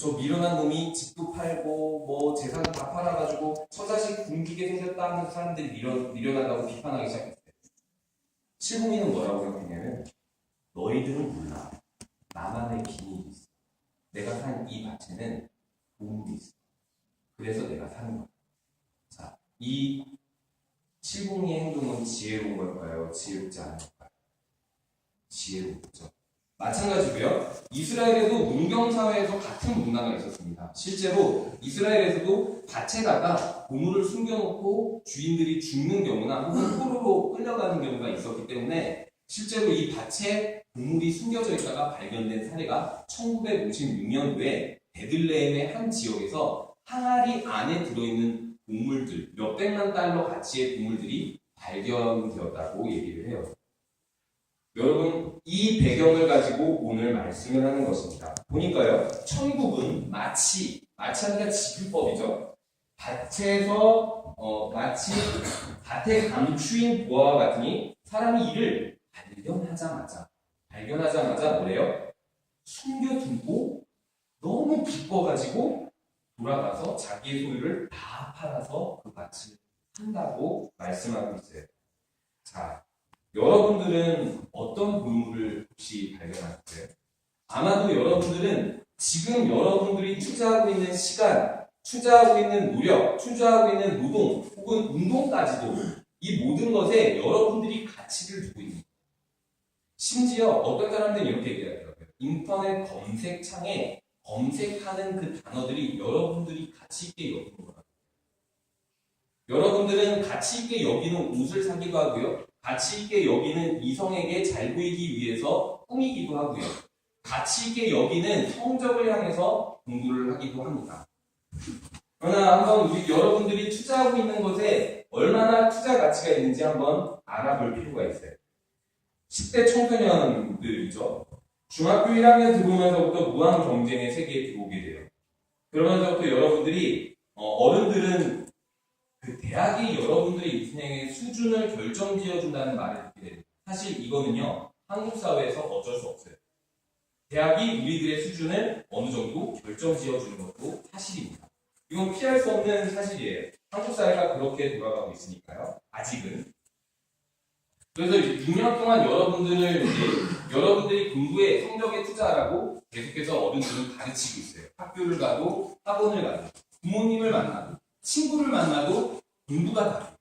저 미련한 놈이 집도 팔고 뭐 재산도 다 팔아가지고 처자식 굶기게 생겼다 하면서 사람들이 미련하다고 비판하기 시작했어요. 칠공이는 뭐라고 생각했냐면 너희들은 몰라. 나만의 비밀이 있어. 내가 산 이 밭에는 보물이 있어. 그래서 내가 사는 거야. 자, 이 칠공이의 행동은 지혜로운 걸까요? 지혜롭지 않은 걸까요? 지혜롭죠. 마찬가지고요. 이스라엘에도 문경사회에서 같은 문화가 있었습니다. 실제로 이스라엘에서도 밭에다가 보물을 숨겨놓고 주인들이 죽는 경우나 혹은 포로로 끌려가는 경우가 있었기 때문에 실제로 이 밭에 보물이 숨겨져 있다가 발견된 사례가 1956년도에 베들레헴의 한 지역에서 항아리 안에 들어있는 보물들, 몇백만 달러 가치의 보물들이 발견되었다고 얘기를 해요. 여러분, 이 배경을 가지고 오늘 말씀을 하는 것입니다. 보니까요, 천국은 마치 하니까 지급법이죠. 밭에서 마치 밭의 감추인 보화와 같으니 사람이 이를 발견하자마자 뭐래요? 숨겨두고 너무 기뻐가지고 돌아가서 자기의 소유를 다 팔아서 그 밭을 산다고 말씀하고 있어요. 자, 여러분들은 어떤 보물을 혹시 발견하셨어요? 아마도 여러분들은 지금 여러분들이 투자하고 있는 시간, 투자하고 있는 노력, 투자하고 있는 노동, 혹은 운동까지도 이 모든 것에 여러분들이 가치를 두고 있는 거예요. 심지어 어떤 사람들은 이렇게 얘기하더라고요. 인터넷 검색창에 검색하는 그 단어들이 여러분들이 가치 있게 여기는 거라고요. 여러분들은 가치 있게 여기는 옷을 사기도 하고요. 가치 있게 여기는 이성에게 잘 보이기 위해서 꾸미기도 하고요. 가치 있게 여기는 성적을 향해서 공부를 하기도 합니다. 그러나 한번 여러분들이 투자하고 있는 것에 얼마나 투자 가치가 있는지 한번 알아볼 필요가 있어요. 10대 청소년들이죠. 중학교 1학년 들어오면서부터 무한 경쟁의 세계에 들어오게 돼요. 그러면서부터 여러분들이 어른들은 그 대학이 여러분들의 인생의 수준을 결정지어준다는 말을 듣게 됩니다. 사실 이거는요, 한국 사회에서 어쩔 수 없어요. 대학이 우리들의 수준을 어느 정도 결정지어주는 것도 사실입니다. 이건 피할 수 없는 사실이에요. 한국 사회가 그렇게 돌아가고 있으니까요. 아직은. 그래서 6년 동안 여러분들이 공부에 성적에 투자하라고 계속해서 어른들은 가르치고 있어요. 학교를 가도 학원을 가도 부모님을 만나도 친구를 만나도 공부가 다르고.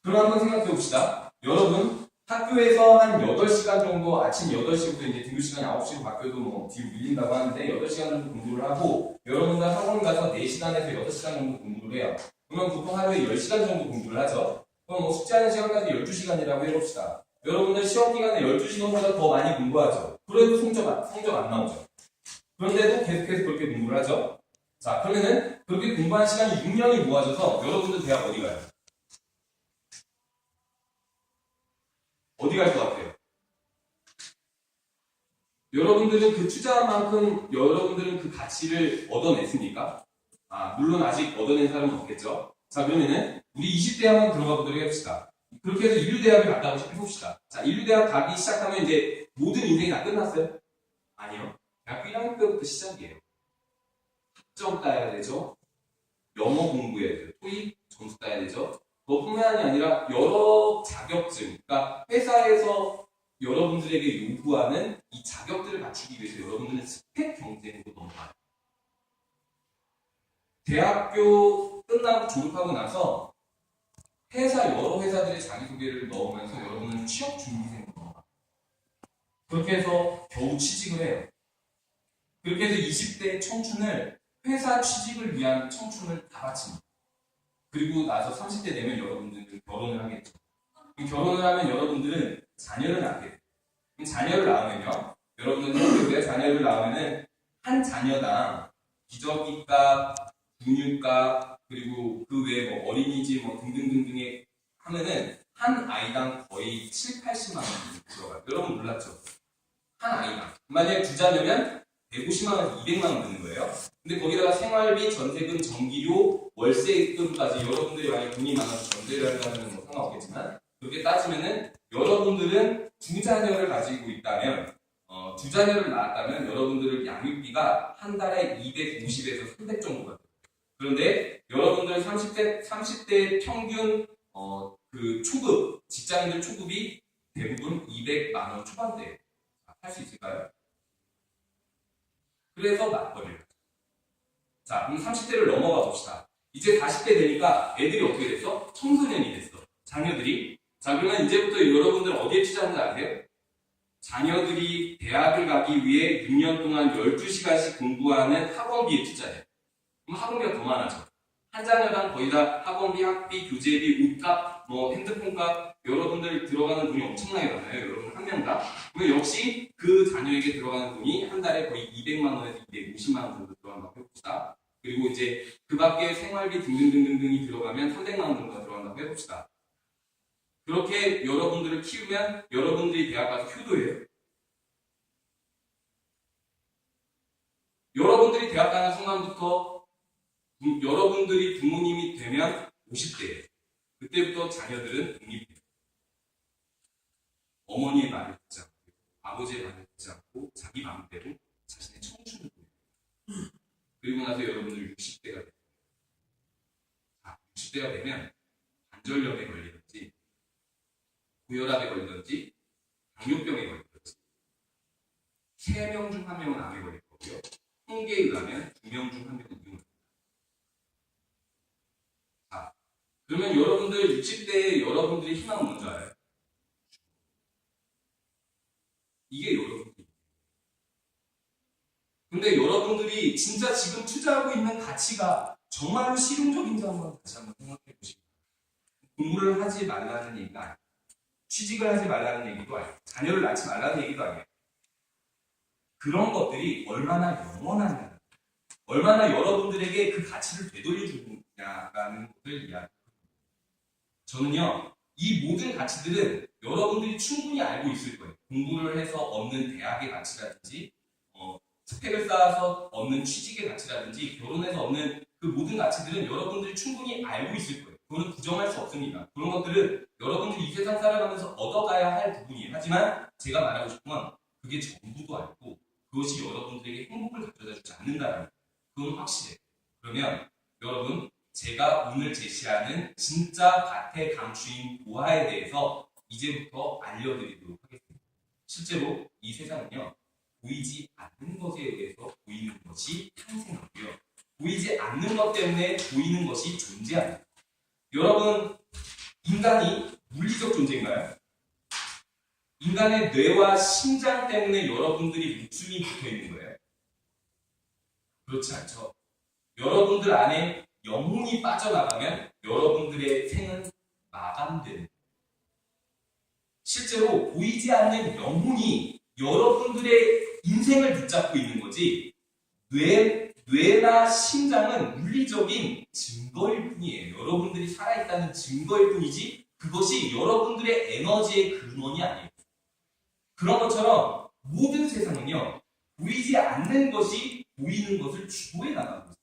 그럼 한번 생각해 봅시다. 여러분, 학교에서 한 8시간 정도, 아침 8시부터 이제 등교 시간이 9시로 바뀌어도 뭐 뒤로 밀린다고 하는데 8시간 정도 공부를 하고 여러분들 학원 가서 4시간에서 6시간 정도 공부를 해요. 그러면 보통 하루에 10시간 정도 공부를 하죠. 그럼 뭐 숙제하는 시간까지 12시간이라고 해봅시다. 여러분들 시험 기간에 12시간보다 더 많이 공부하죠. 그래도 성적 안 나오죠. 그런데도 계속해서 그렇게 공부를 하죠. 자, 그러면은 그렇게 공부한 시간이 6년이 모아져서 여러분들 대학 어디 가요? 어디 갈 것 같아요? 여러분들은 그 투자한 만큼 여러분들은 그 가치를 얻어냈습니까? 물론 아직 얻어낸 사람은 없겠죠. 자, 그러면은 우리 20대 한번 들어가 보도록 해봅시다. 그렇게 해서 인류대학을 갔다 해봅시다. 자, 인류대학 가기 시작하면 이제 모든 인생이 다 끝났어요? 아니요. 대학교 1학년 때부터 시작이에요. 학점 따야 되죠. 영어 공부해야 돼요. 토익 점수 따야 되죠. 그뿐만이 아니라 여러 자격증, 그러니까 회사에서 여러분들에게 요구하는 이 자격들을 갖추기 위해서 여러분들은 스펙 경쟁으로 넘어가요. 대학교 끝나고 졸업하고 나서 여러 회사들의 자기소개를 넣으면서 여러분은 취업 준비생으로 넘어가요. 그렇게 해서 겨우 취직을 해요. 그렇게 해서 20대의 청춘을 회사 취직을 위한 청춘을 다 바칩니다. 그리고 나서 30대 되면 여러분들은 결혼을 하겠죠. 결혼을 하면 여러분들은 자녀를 낳게 돼요. 자녀를 낳으면요. 여러분들은 자녀를 낳으면은 한 자녀당 기저귀값, 분유값, 그리고 그 외에 뭐 어린이집 뭐 등등등등에 하면은 한 아이당 거의 7, 80만 원 들어가요. 여러분 몰랐죠? 한 아이당. 만약에 두 자녀면 150만 원에서 200만 원 드는 거예요. 근데 거기다가 생활비, 전세금, 전기료, 월세금까지 여러분들이 만약에 돈이 많아서 전세를 하면 뭐 상관없겠지만 그렇게 따지면은 여러분들은 두 자녀를 가지고 있다면 두 자녀를 낳았다면 여러분들 양육비가 한 달에 250에서 300 정도가 돼요. 그런데 여러분들 30대 평균 그 초급, 직장인들 초급이 대부분 200만 원 초반대예요. 할 수 있을까요? 그래서 맞벌이를. 자, 그럼 30대를 넘어가 봅시다. 이제 40대 되니까 애들이 어떻게 됐어? 청소년이 됐어. 자녀들이. 자, 그러면 이제부터 여러분들 어디에 투자하는지 아세요? 자녀들이 대학을 가기 위해 6년 동안 12시간씩 공부하는 학원비에 투자해요. 그럼 학원비가 더 많아져. 한 자녀당 거의 다 학원비, 학비, 교재비, 옷값, 뭐 핸드폰값, 여러분들 들어가는 돈이 엄청나게 많아요. 여러분 한 명당. 그러면 역시 그 자녀에게 들어가는 돈이 한 달에 거의 200만 원에서 250만 원 정도 들어간다고 해봅시다. 그리고 이제 그 밖에 생활비 등등등등등이 들어가면 300만 원 정도가 들어간다고 해봅시다. 그렇게 여러분들을 키우면 여러분들이 대학 가서 효도예요. 여러분들이 대학 가는 순간부터 여러분들이 부모님이 되면 50대예요. 그때부터 자녀들은 독립해요. 어머니의 말을 듣지 않고 아버지의 말을 듣지 않고 자기 마음대로 자신의 청춘을 보내요. 그리고 나서 여러분들 60대가 돼요. 60대가 되면 관절염에 걸리든지 고혈압에 걸리든지 당뇨병에 걸리든지 3명 중 1명은 암에 걸릴 거고요. 통계에 의하면 2명 중 1명은 이용을 합니다. 자, 그러면 여러분들 60대에 여러분들의 희망은 뭔지 알아요? 이게 여러분들이. 근데 여러분들이 진짜 지금 투자하고 있는 가치가 정말로 실용적인지 다시 한번 생각해 보시고, 공부를 하지 말라는 얘기가 아니에요. 취직을 하지 말라는 얘기도 아니에요. 자녀를 낳지 말라는 얘기도 아니에요. 그런 것들이 얼마나 영원하냐, 얼마나 여러분들에게 그 가치를 되돌려주느냐라는 것을 이야기합니다. 저는요, 이 모든 가치들은 여러분들이 충분히 알고 있을 거예요. 공부를 해서 얻는 대학의 가치라든지, 스펙을 쌓아서 얻는 취직의 가치라든지, 결혼해서 얻는 그 모든 가치들은 여러분들이 충분히 알고 있을 거예요. 그거는 부정할 수 없습니다. 그런 것들은 여러분들이 이 세상 살아가면서 얻어가야 할 부분이에요. 하지만 제가 말하고 싶은 건 그게 전부도 알고 그것이 여러분들에게 행복을 가져다 주지 않는다는 거예요. 그건 확실해요. 그러면 여러분, 제가 오늘 제시하는 진짜 가태 강추인 보아에 대해서 이제부터 알려드리도록 하겠습니다. 실제로 이 세상은요, 보이지 않는 것에 의해서 보이는 것이 탄생하고요, 보이지 않는 것 때문에 보이는 것이 존재합니다. 여러분, 인간이 물리적 존재인가요? 인간의 뇌와 심장 때문에 여러분들이 목숨이 붙어 있는 거예요? 그렇지 않죠. 여러분들 안에 영혼이 빠져나가면 여러분들의 생은 마감되는 거예요. 실제로 보이지 않는 영혼이 여러분들의 인생을 붙잡고 있는 거지, 뇌나 심장은 물리적인 증거일 뿐이에요. 여러분들이 살아있다는 증거일 뿐이지 그것이 여러분들의 에너지의 근원이 아니에요. 그런 것처럼 모든 세상은요, 보이지 않는 것이 보이는 것을 주도해 나가고 있습니다.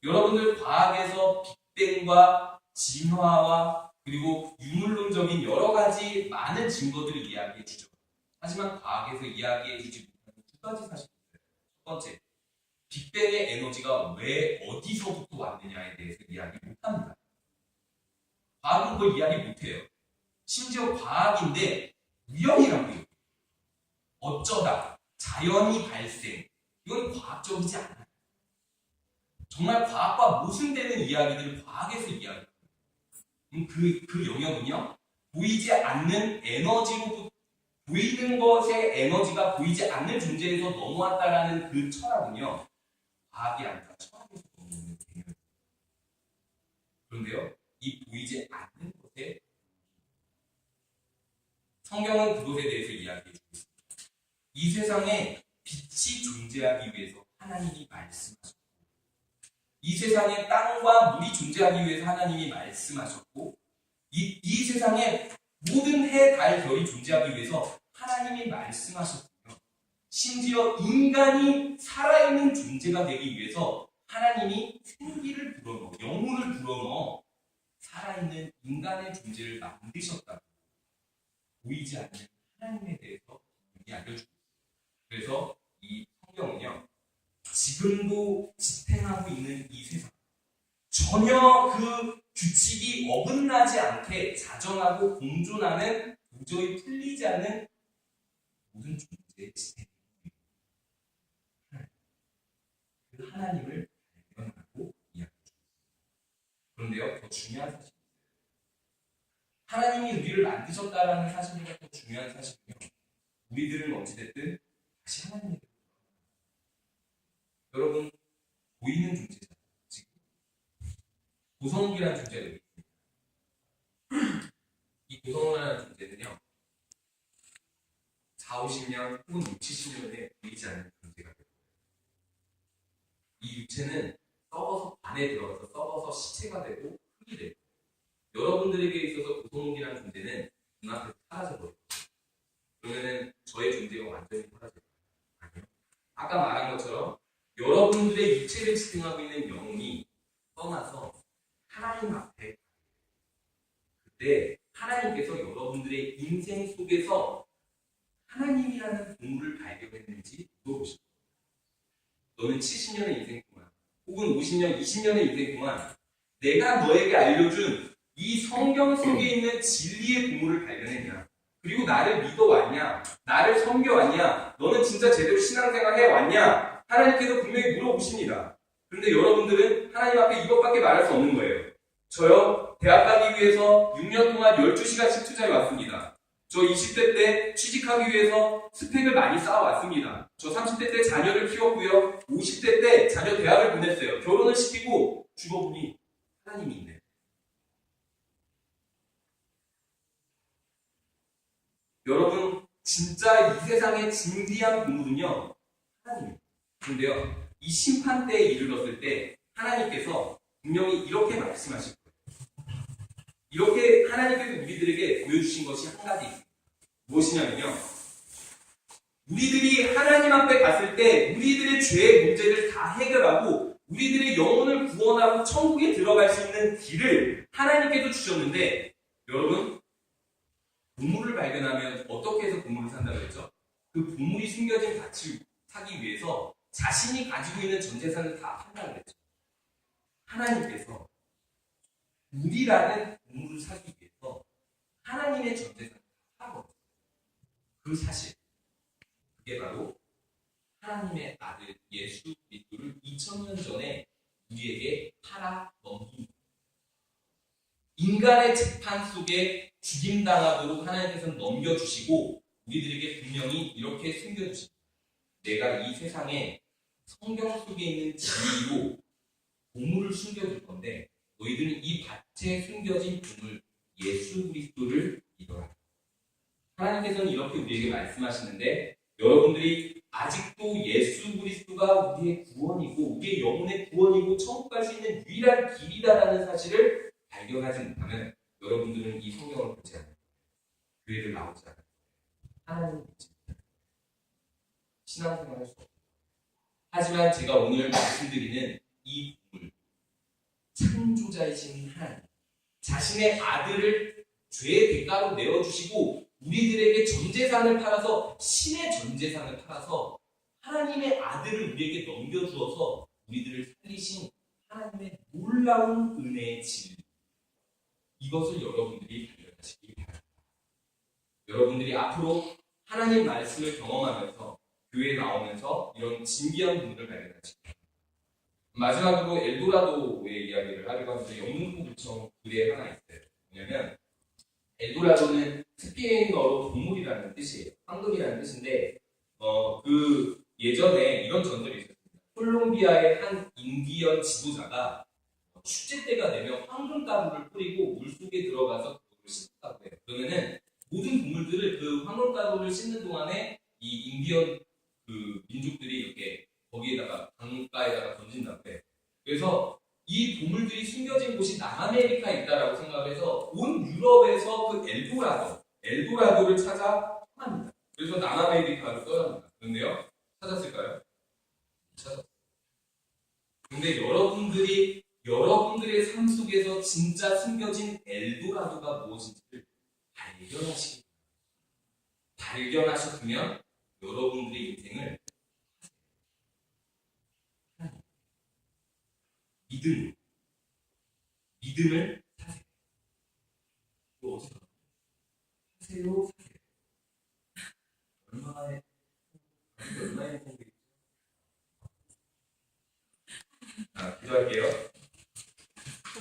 여러분들 과학에서 빅뱅과 진화와 그리고 유물론적인 여러 가지 많은 증거들을 이야기해 주죠. 하지만 과학에서 이야기해 주지 못하는 두 가지 사실이 있어요. 첫 번째, 빅뱅의 에너지가 왜 어디서부터 왔느냐에 대해서 이야기 못합니다. 과학은 그걸 이야기 못해요. 심지어 과학인데 우연이라고 해요. 어쩌다, 자연이 발생, 이건 과학적이지 않아요. 정말 과학과 모순되는 이야기들을 과학에서 이야기합니다. 그 영역은요, 보이지 않는 에너지로, 보이는 것의 에너지가 보이지 않는 존재에서 넘어왔다라는 그 철학은요, 과학이 아니라 철학에서 넘어오는 개념입니다. 그런데요, 이 보이지 않는 것에 성경은 그것에 대해서 이야기해 주고 있습니다. 이 세상에 빛이 존재하기 위해서 하나님이 말씀하셨고, 이 세상에 땅과 물이 존재하기 위해서 하나님이 말씀하셨고, 이 세상에 모든 해, 달, 별이 존재하기 위해서 하나님이 말씀하셨고요. 심지어 인간이 살아있는 존재가 되기 위해서 하나님이 생기를 불어넣어, 영혼을 불어넣어 살아있는 인간의 존재를 만드셨다고 보이지 않는 하나님에 대해서 알려주고 있습니다. 그래서 이 성경은요, 지금도 지탱하고 있는 이 세상, 전혀 그 규칙이 어긋나지 않게 자정하고 공존하는, 도저히 풀리지 않는 모든 존재의 지탱, 그 하나님을 발견하고 이야기합니다. 그런데요, 더 중요한 사실, 하나님이 우리를 만드셨다라는 사실보다 더 중요한 사실은요, 우리들은 어찌됐든 다시 하나님에게, 여러분, 보이는 존재잖아요. 지금 고성욱이라는 존재가 있습니다. 이 고성욱이라는 존재는요, 4, 50년 혹은 6, 70년에 보이지 않는 존재가 됩니다. 이 육체는 썩어서 안에 들어가서 썩어서 시체가 되고 흙이 되고, 여러분들에게 있어서 고성욱이라는 존재는 눈앞에서 사라져버려요. 그러면은 저의 존재가 완전히 사라져요. 아니요. 아까 말한 것처럼 여러분들의 육체를 지탱하고 있는 영혼이 떠나서 하나님 앞에, 그때 하나님께서 여러분들의 인생 속에서 하나님이라는 보물을 발견했는지 물어보십시오. 너는 70년의 인생 동안 혹은 50년, 20년의 인생 동안 내가 너에게 알려준 이 성경 속에 있는 진리의 보물을 발견했냐? 그리고 나를 믿어왔냐? 나를 섬겨왔냐? 너는 진짜 제대로 신앙생활 해왔냐? 하나님께서 분명히 물어보십니다. 그런데 여러분들은 하나님 앞에 이것밖에 말할 수 없는 거예요. 저요, 대학 가기 위해서 6년 동안 12시간씩 투자해 왔습니다. 저 20대 때 취직하기 위해서 스펙을 많이 쌓아왔습니다. 저 30대 때 자녀를 키웠고요. 50대 때 자녀 대학을 보냈어요. 결혼을 시키고 죽어보니 하나님이 있네요. 여러분, 진짜 이 세상의 진귀한 보물은요, 하나님입니다. 그런데요, 이 심판 때에 이르렀을 때 하나님께서 분명히 이렇게 말씀하실 거예요. 이렇게 하나님께서 우리들에게 보여주신 것이 한 가지 있습니다. 무엇이냐면요, 우리들이 하나님 앞에 갔을 때 우리들의 죄의 문제를 다 해결하고 우리들의 영혼을 구원하고 천국에 들어갈 수 있는 길을 하나님께서 주셨는데, 여러분, 보물을 발견하면 어떻게 해서 보물을 산다고 했죠? 그 보물이 숨겨진 가치를 사기 위해서 자신이 가지고 있는 전 재산을 다 판다고 했죠. 하나님께서 우리라는 보물을 사기 위해서 하나님의 전 재산을 다 사버렸어요. 그 사실, 그게 바로 하나님의 아들 예수 그리스도를 2000년 전에 우리에게 팔아 넘긴, 인간의 재판 속에 죽임당하도록 하나님께서는 넘겨주시고 우리들에게 분명히 이렇게 숨겨주십니다. 내가 이 세상에 성경 속에 있는 진리로 보물을 숨겨줄 건데 너희들은 이 밭에 숨겨진 보물 예수 그리스도를 믿어라. 하나님께서는 이렇게 우리에게 말씀하시는데, 여러분들이 아직도 예수 그리스도가 우리의 구원이고 우리의 영혼의 구원이고 천국 갈 수 있는 유일한 길이다라는 사실을 발견하지 못하면 여러분들은 이 성경을 보지 않아요. 교회를 나오지 않아요. 하나님을 믿지 못해요. 신앙생활을 할 수 없어요. 하지만 제가 오늘 말씀드리는 이 보물, 창조자이신 하나님, 자신의 아들을 죄의 대가로 내어주시고 우리들에게 전재산을 팔아서, 신의 전재산을 팔아서 하나님의 아들을 우리에게 넘겨주어서 우리들을 살리신 하나님의 놀라운 은혜의 진리, 이것을 여러분들이 발견하시기 바랍니다. 여러분들이 앞으로 하나님 말씀을 경험하면서 교회에 나오면서 이런 진귀한 분들을 발견하시기 바랍니다. 마지막으로 엘도라도의 이야기를 하려고 하는데, 영문구구청 글에 하나 있어요. 뭐냐면 엘도라도는 스페인어로 보물이라는 뜻이에요. 황금이라는 뜻인데, 그 예전에 이런 전설이 있었습니다. 콜롬비아의 한 인디언 지도자가 축제 때가 되면 황금가루를 뿌리고 물속에 들어가서 그걸 씻었다고 해요. 그러면은 모든 보물들을 그 황금가루를 씻는 동안에 이 인디언 그 민족들이 이렇게 거기에다가 강가에다가 던진다고 해요. 그래서 이 보물들이 숨겨진 곳이 남아메리카에 있다라고 생각을 해서 온 유럽에서 그 엘도라도를 찾아 떠납니다. 그래서 남아메리카로 떠납니다. 그런데요, 찾았을까요? 찾았어요. 근데 여러분들의 삶 속에서 진짜 숨겨진 엘도라도가 무엇인지를 발견하셨으면 여러분들의 인생을 믿음을 사세요. 이거 어디서 사세요? 얼마에 공부? 자, 기도할게요.